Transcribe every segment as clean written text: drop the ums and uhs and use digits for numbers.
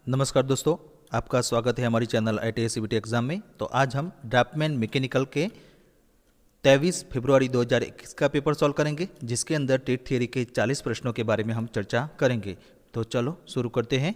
नमस्कार दोस्तों, आपका स्वागत है हमारी चैनल ITI CBT एग्ज़ाम में। तो आज हम ड्राफ्टमैन मैकेनिकल के 23 फरवरी 2021 का पेपर सॉल्व करेंगे, जिसके अंदर टेट थियरी के 40 प्रश्नों के बारे में हम चर्चा करेंगे। तो चलो शुरू करते हैं।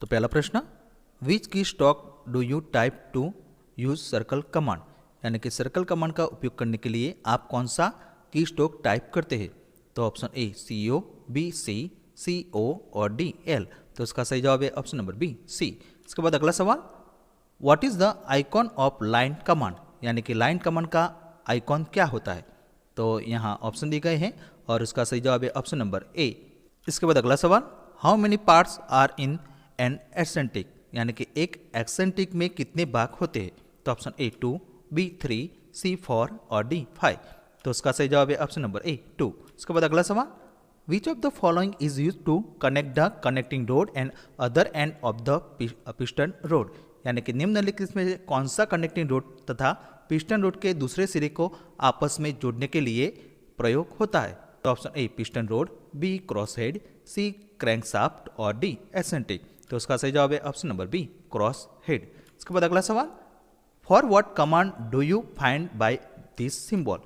तो पहला प्रश्न, विच की stock do you type two use circle command, यानी कि सर्कल कमांड का उपयोग करने के लिए आप कौन सा की स्टॉक टाइप करते हैं। तो ऑप्शन ए CO, B C, C O और D L। तो इसका सही जवाब है ऑप्शन नंबर बी C। इसके बाद अगला सवाल, what is the icon of line command, यानी कि लाइन कमांड का आइकॉन क्या होता है। तो यहाँ ऑप्शन दिए गए हैं और इसका सही जवाब है ऑप्शन नंबर ए। इसके बाद अगला सवाल, how many parts are in an eccentric, यानी कि एक एक्सेंट्रिक में कितने भाग होते हैं। तो ऑप्शन ए 2, B 3, C 4 और D 5। तो इसका सही जवाब है ऑप्शन नंबर ए 2। इसके बाद अगला सवाल, which of the following is use to connect the connecting rod and other end of the piston rod, यानी कि निम्नलिखित में कौन सा कनेक्टिंग रोड तथा पिस्टन रोड के दूसरे सिरे को आपस में जोड़ने के लिए प्रयोग होता है। तो option A piston rod, B cross head, C crankshaft और D एसेंट्रिक। तो उसका सही जवाब है option number B cross head. इसके बाद अगला सवाल, for what command do you find by this symbol,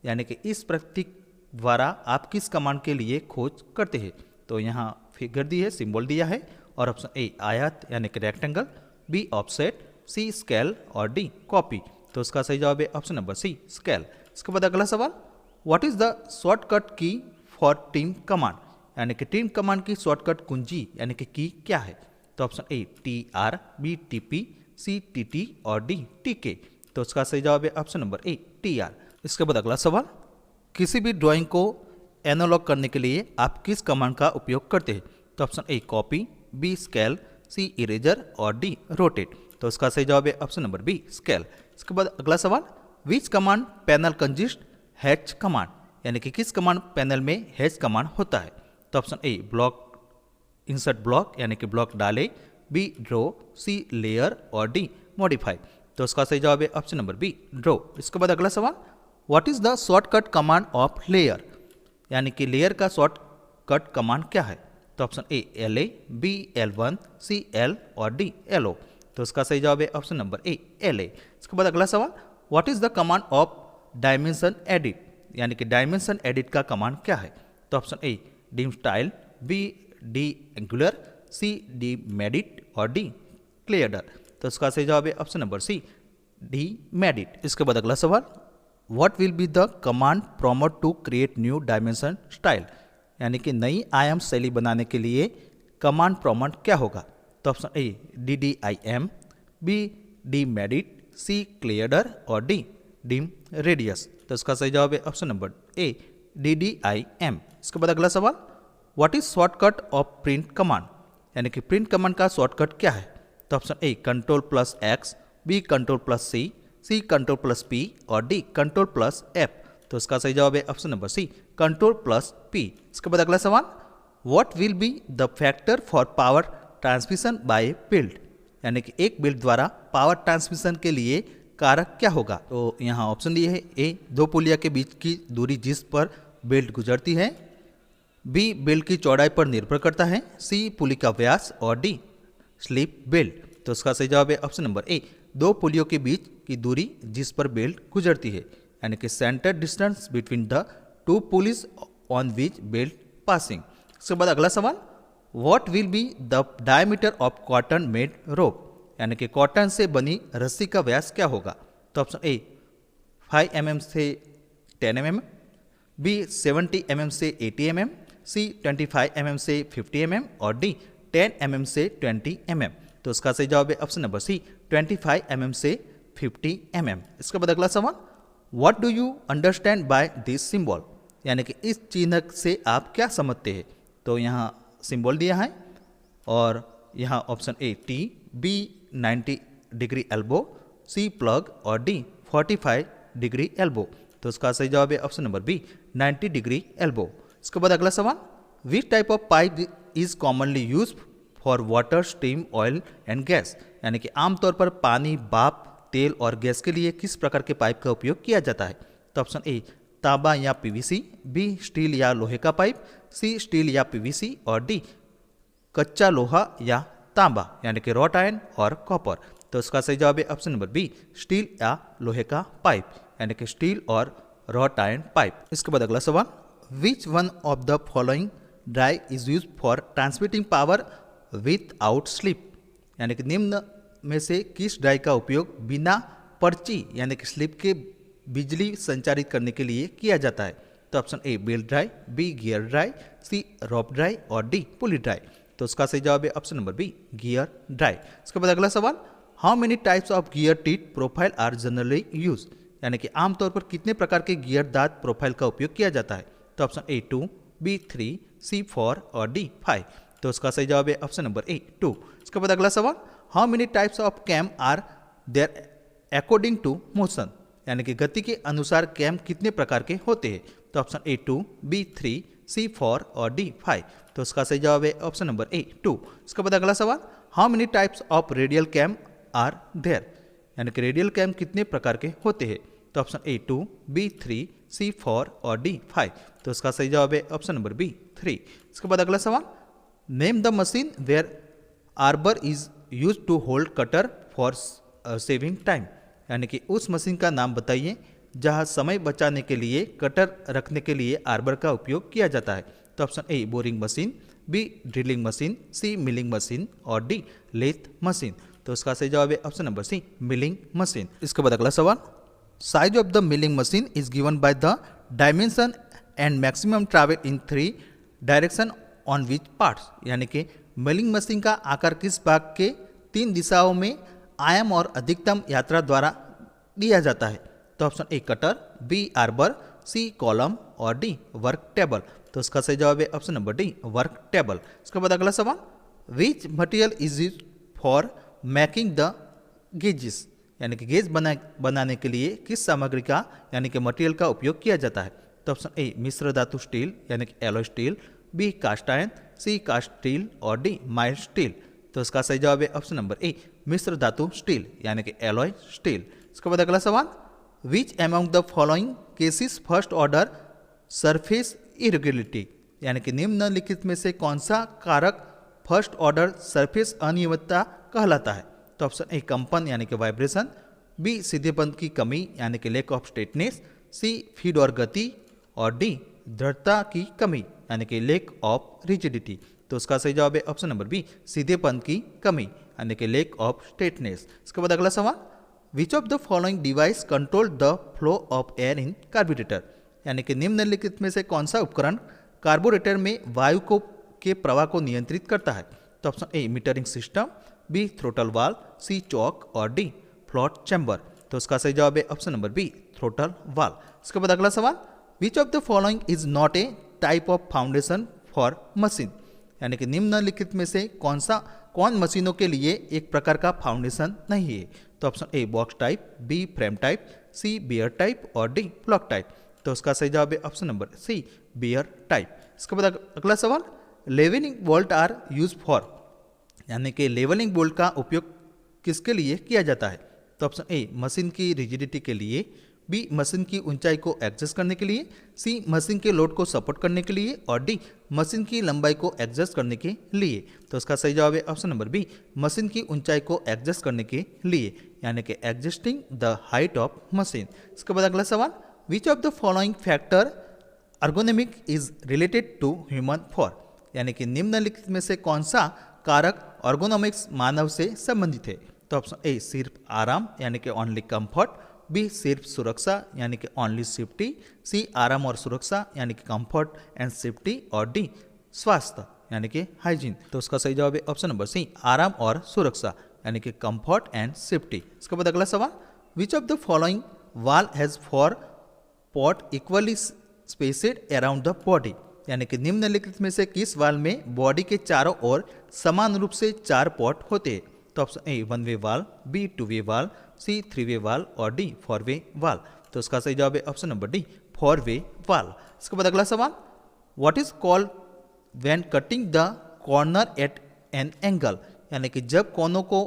यानी कि इस प्रतीक द्वारा आप किस कमांड के लिए खोज करते हैं। तो यहाँ फिगर दी है, सिंबल दिया है और ऑप्शन ए आयत यानी कि rectangle, B offset, C scale और D कॉपी। तो उसका सही जवाब है ऑप्शन नंबर सी स्केल। इसके बाद अगला सवाल, व्हाट इज द शॉर्टकट की फॉर टीम कमांड, यानी कि टीम कमांड की शॉर्टकट कुंजी यानी कि की क्या है। तो ऑप्शन ए TR, B TP, C TT और D TK। तो उसका सही जवाब है ऑप्शन नंबर ए TR। इसके बाद अगला सवाल, किसी भी ड्राइंग को एनालॉग करने के लिए आप किस कमांड का उपयोग करते हैं। तो ऑप्शन ए copy, B scale, C eraser और D रोटेट। तो उसका सही जवाब है ऑप्शन नंबर बी स्केल। इसके बाद अगला सवाल, which command panel consist hatch command, यानी कि किस कमांड पैनल में हैच कमांड होता है। तो ऑप्शन ए ब्लॉक इंसर्ट ब्लॉक, यानी कि ब्लॉक डाले, B ड्रॉ, C लेयर और D मॉडिफाई। तो उसका सही जवाब है ऑप्शन नंबर बी ड्रॉ। इसके बाद अगला सवाल, what is the shortcut command of layer, यानी कि लेयर का शॉर्टकट कमांड क्या है। तो ऑप्शन ए LA, B L1, C L और D LO। तो उसका सही जवाब है ऑप्शन नंबर ए LA। इसके बाद अगला सवाल, what is the command of dimension edit, यानी कि डायमेंशन एडिट का कमांड क्या है। तो option A dim style, B D angular, C D medit और D क्लियरर। तो इसका सही जवाब है option number C D medit. इसके बाद अगला सवाल, what will be the command prompt to create new dimension style, यानी कि नई आयाम शैली बनाने के लिए कमांड प्रॉम्प्ट क्या होगा। तो ऑप्शन ए DDIM, B D मेडिट, C clearer और D डिम रेडियस। तो इसका सही जवाब है ऑप्शन नंबर ए DDIM। इसके बाद अगला सवाल, what is shortcut of print command, यानी कि प्रिंट कमांड का शॉर्टकट क्या है। तो ऑप्शन ए Ctrl+X, B Ctrl+C, C Ctrl+P और D Ctrl+F। तो इसका सही जवाब है ऑप्शन नंबर सी Ctrl+P। इसके बाद अगला सवाल, what will be the factor for power transmission by belt, यानी कि एक बिल्ड द्वारा पावर ट्रांसमिशन के लिए कारक क्या होगा। तो यहाँ ऑप्शन दिए है, ए दो पुलिया के बीच की दूरी जिस पर बिल्ड गुजरती है, B बिल्ड की चौड़ाई पर निर्भर करता है, C पुली का व्यास और D स्लिप बिल्ड। तो उसका सही जवाब है ऑप्शन नंबर ए दो पुलियों के बीच की दूरी जिस पर बिल्ड गुजरती है, यानी कि centre distance between the two pulleys on which belt passing. उसके बाद अगला सवाल, what will be the diameter of cotton made rope, यानी कि कॉटन से बनी रस्सी का व्यास क्या होगा। तो ऑप्शन ए 5 mm से 10 mm, B 70 mm से 80 mm, C 25 mm से 50 mm और D 10 mm से 20 mm। तो उसका सही जवाब है ऑप्शन नंबर सी 25 mm से 50 mm। इसके बाद अगला सवाल, what do you understand by this symbol, यानी कि इस चिन्ह से आप क्या समझते हैं। तो यहाँ सिंबल दिया है और यहाँ option A T, B 90 degree elbow, C plug और D 45 डिग्री एल्बो। तो उसका सही जवाब है option number B 90 degree elbow. इसके बाद अगला सवाल, which type of pipe is commonly use for water, steam, oil and gas, यानी कि आमतौर पर पानी, भाप तेल और गैस के लिए किस प्रकार के पाइप का उपयोग किया जाता है? तो ऑप्शन ए तांबा या पीवीसी, बी स्टील या लोहे का पाइप, सी स्टील या पीवीसी और डी कच्चा लोहा या तांबा यानी कि रॉट आयरन और कॉपर। तो इसका सही जवाब है ऑप्शन नंबर बी स्टील या लोहे का पाइप यानी कि स्टील और रॉट आयरन पाइप। इसके बाद अगला सवाल, which one of the following drive is use for transmitting power with out slip, यानी कि निम्न में से किस ड्राइव का उपयोग बिना पर्ची यानी कि स्लिप के बिजली संचारित करने के लिए किया जाता है? तो option A belt drive, B gear drive, C rope drive और डी पुली ड्राइव। तो उसका सही जवाब है option number B gear drive. इसके बाद अगला सवाल, how many types of gear teeth profile are generally use, यानी कि आमतौर पर कितने प्रकार के गियर दांत प्रोफाइल का उपयोग किया जाता है? तो ऑप्शन ए 2, बी 3, सी 4 और डी 5। तो उसका सही जवाब है ऑप्शन नंबर ए 2। इसके बाद अगला सवाल, how many types of cam are there according to motion, यानी कि गति के अनुसार कैम कितने प्रकार के होते हैं? तो ऑप्शन ए 2, बी 3, सी 4 और डी 5। तो उसका सही जवाब है ऑप्शन नंबर ए 2। इसके बाद अगला सवाल, how many types of radial cam are there, यानी कि रेडियल कैम कितने प्रकार के होते हैं? तो ऑप्शन ए 2, बी 3, सी 4 और डी 5। तो उसका सही जवाब है ऑप्शन नंबर बी 3। इसके बाद अगला सवाल, name the machine where arbor is use to hold cutter for saving time, यानी कि उस मशीन का नाम बताइए जहां समय बचाने के लिए कटर रखने के लिए आर्बर का उपयोग किया जाता है? तो option A boring machine, B drilling machine, C milling machine और डी लेथ मशीन। तो उसका सही जवाब है option number C milling machine. इसके बाद अगला सवाल, size of the milling machine is given by the dimension and maximum travel in 3 direction on which parts, यानी कि मिलिंग मशीन का आकार किस भाग के 3 दिशाओं में आयाम और अधिकतम यात्रा द्वारा दिया जाता है? तो option A cutter, B arbor, C column और डी वर्क टेबल। तो इसका सही जवाब है option number D work table. इसके बाद अगला सवाल, which material is used for making the gauges, यानी कि गेज बनाने के लिए किस सामग्री का यानी कि मटेरियल का उपयोग किया जाता है? तो ऑप्शन ए मिश्र धातु स्टील यानी कि alloy steel, B cast iron, C cast steel और डी माइल्ड स्टील। तो इसका सही जवाब है ऑप्शन नंबर ए मिश्र धातु स्टील यानी कि एलॉय स्टील। इसके बाद अगला सवाल, which among the following cases first order surface irregularity, यानी कि निम्नलिखित में से कौन सा कारक फर्स्ट ऑर्डर सरफेस अनियमितता कहलाता है? तो ऑप्शन ए कंपन यानी कि वाइब्रेशन, बी सीधेपन की कमी यानी कि lack of straightness, C feed और गति और डी दृढ़ता की कमी यानी कि लेक ऑफ रिजिडिटी। तो उसका सही जवाब है ऑप्शन नंबर बी सीधेपन की कमी यानी कि लेक ऑफ स्ट्रेटनेस। इसके बाद अगला सवाल, which of the following device control the flow of air in carburettor, यानी कि निम्नलिखित में से कौन सा उपकरण कार्बोरेटर में वायु के प्रवाह को नियंत्रित करता है? तो option A metering system, B throttle valve, C choke और डी फ्लोट चैम्बर। तो उसका सही जवाब है option number B throttle valve. इसके बाद अगला सवाल, which of the following is not a type of foundation for machine, यानी कि निम्नलिखित में से कौन मशीनों के लिए एक प्रकार का फाउंडेशन नहीं है? तो option A box type, B frame type, C bear type और डी ब्लॉक टाइप। तो उसका सही जवाब है option number C bear type. इसके बाद अगला सवाल, levelling bolt are used for, यानी कि लेवलिंग बोल्ट का उपयोग किसके लिए किया जाता है? तो ऑप्शन ए मशीन की रिजिडिटी के लिए, बी मशीन की ऊंचाई को एडजस्ट करने के लिए, सी मशीन के लोड को सपोर्ट करने के लिए और डी मशीन की लंबाई को एडजस्ट करने के लिए। तो उसका सही जवाब है ऑप्शन नंबर बी मशीन की ऊंचाई को एडजस्ट करने के लिए यानी कि adjusting the height of machine. इसके बाद अगला सवाल, which of the following factor ergonomic is related to human for, यानी कि निम्नलिखित में से कौन सा कारक अर्गोनोमिक्स मानव से संबंधित है? तो ऑप्शन ए सिर्फ आराम यानी कि ओनली कंफर्ट, बी सिर्फ सुरक्षा यानी कि ओनली सेफ्टी, सी आराम और सुरक्षा यानी कि कंफर्ट एंड सेफ्टी और डी स्वास्थ्य यानी कि हाइजीन। तो उसका सही जवाब है ऑप्शन नंबर सी आराम और सुरक्षा यानी कि कंफर्ट एंड सेफ्टी। इसके बाद अगला सवाल, which of the following valve has 4 port equally spaced around the body, यानी कि निम्नलिखित में से किस वाल में बॉडी के चारों ओर समान रूप से 4 पॉट होते हैं? तो ऑप्शन ए 1 वे वाल, बी 2 वे वाल, सी 3 वे वाल और डी 4 वे वाल। तो उसका सही जवाब है ऑप्शन नंबर डी 4 वे वाल। इसके बाद अगला सवाल, what is called when cutting the corner at an angle, यानी कि जब कोनों को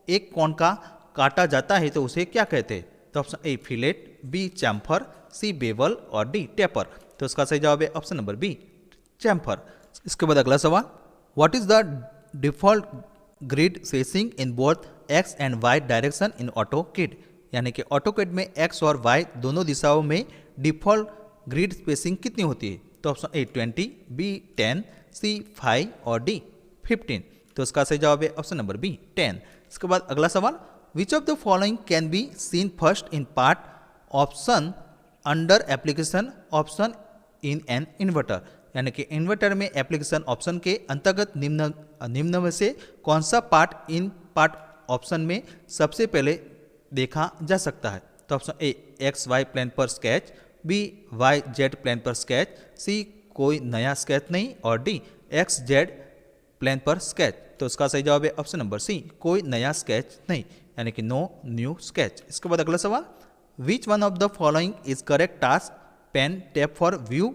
एक कोण का काटा जाता है तो उसे क्या कहते हैं? तो option A fillet, B chamfer, C bevel और डी टेपर। तो इसका सही जवाब है ऑप्शन नंबर बी चैम्फर। इसके बाद अगला सवाल, what is the default grid spacing in both X and Y direction in AutoCAD? यानी कि ऑटोकैड में एक्स और वाई दोनों दिशाओं में डिफॉल्ट ग्रिड स्पेसिंग कितनी होती है? तो ऑप्शन ए 20, बी 10, सी 5 और डी 15। तो इसका सही जवाब है ऑप्शन नंबर बी 10। इसके बाद अगला सवाल, which of the following can be seen first in part? Option under application, option in an inverter. यानी कि इन्वर्टर में एप्लीकेशन ऑप्शन के अंतर्गत निम्न में से कौन सा पार्ट इन पार्ट ऑप्शन में सबसे पहले देखा जा सकता है? तो option A X Y plane पर sketch, B Y Z plane पर स्केच, सी कोई नया स्केच नहीं और डी एक्स जेड प्लेन पर स्केच। तो इसका सही जवाब है ऑप्शन नंबर सी कोई नया स्केच नहीं, यानी कि नो न्यू स्केच। इसके बाद अगला सवाल, which one of the following is correct task pane tab for view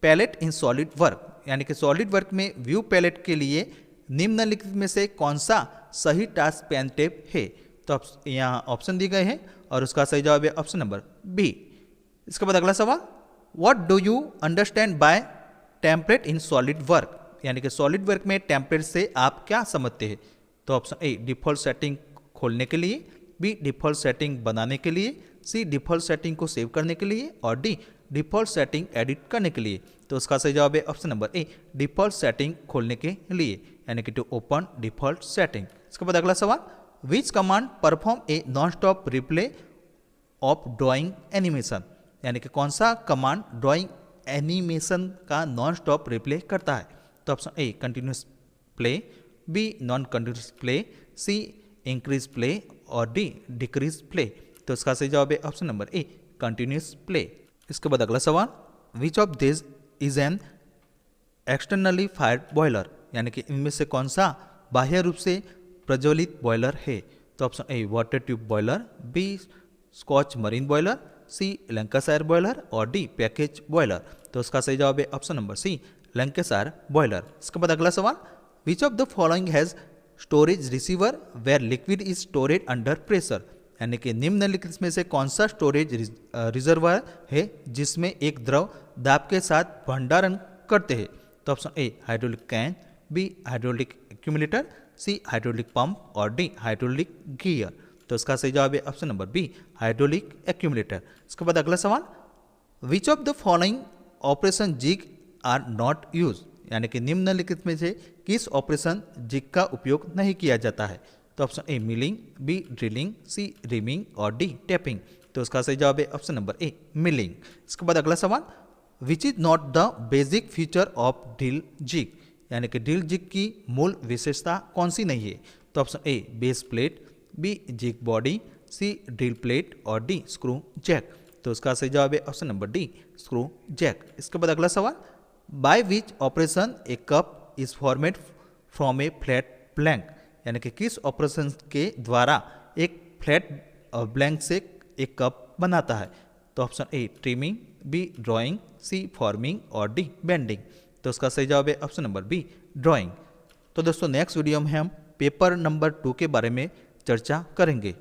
palette in solid work? यानी कि सॉलिड वर्क में व्यू पैलेट के लिए निम्नलिखित में से कौन सा सही टास्क पेन टैप है? तो यहाँ ऑप्शन दिए गए हैं और उसका सही जवाब है ऑप्शन नंबर बी। इसके बाद अगला सवाल, what do you understand by template in solid work? यानी कि सॉलिड वर्क में टेम्पलेट से आप क्या समझते हैं? तो ऑप्शन ए डिफ़ॉल्ट सेटिंग खोलने के लिए, बी डिफ़ॉल्ट सेटिंग बनाने के लिए, सी डिफ़ॉल्ट सेटिंग को सेव करने के लिए और डी डिफ़ॉल्ट सेटिंग एडिट करने के लिए। तो उसका सही जवाब है ऑप्शन नंबर ए डिफ़ॉल्ट सेटिंग खोलने के लिए, यानी कि टू ओपन डिफ़ॉल्ट सेटिंग। इसके बाद अगला सवाल, which command perform a non stop replay of drawing animation? यानी कि कौन सा कमांड ड्राइंग एनिमेशन का नॉन स्टॉप रिप्ले करता है? तो option A continuous play, B non continuous play, C increase play और डी डिक्रीज प्ले। तो इसका सही जवाब है option number A continuous play. इसके बाद अगला सवाल, which of this is an externally fired boiler? यानी कि इनमें से कौन सा बाह्य रूप से प्रज्वलित बॉयलर है? तो option A water tube boiler, B Scotch marine boiler, C Lancashire boiler और डी पैकेज बॉयलर। तो उसका सही जवाब है option number C Lancashire boiler. इसके बाद अगला सवाल, which of the following has storage receiver where liquid is stored under pressure? यानी कि निम्नलिखित में से कौन सा स्टोरेज रिजर्वर है जिसमें एक द्रव दाब के साथ भंडारण करते हैं? तो option A hydraulic can, B hydraulic accumulator, C hydraulic pump और डी हाइड्रोलिक गियर। तो इसका सही जवाब है option number B hydraulic accumulator. इसके बाद अगला सवाल, which of the following operation jig are not use? यानी कि निम्नलिखित में से किस ऑपरेशन जिग का उपयोग नहीं किया जाता है? तो option A milling, B drilling, C reaming और डी टैपिंग। तो इसका सही जवाब है ऑप्शन नंबर ए मिलिंग। इसके बाद अगला सवाल, which is not the basic feature of drill jig? यानी कि ड्रिल जिग की मूल विशेषता कौन सी नहीं है? तो option A base plate, B jig body, C drill plate और डी स्क्रू जैक। तो इसका सही जवाब है option number D screw jack. इसके बाद अगला सवाल, by which operation a cup is formed from a flat blank? यानी कि किस ऑपरेशन के द्वारा एक फ्लैट ब्लैंक से एक कप बनाता है? तो option A trimming, B drawing, C forming और डी बेंडिंग। तो उसका सही जवाब है ऑप्शन नंबर बी ड्राइंग। तो दोस्तों नेक्स्ट वीडियो में हम पेपर नंबर 2 के बारे में चर्चा करेंगे।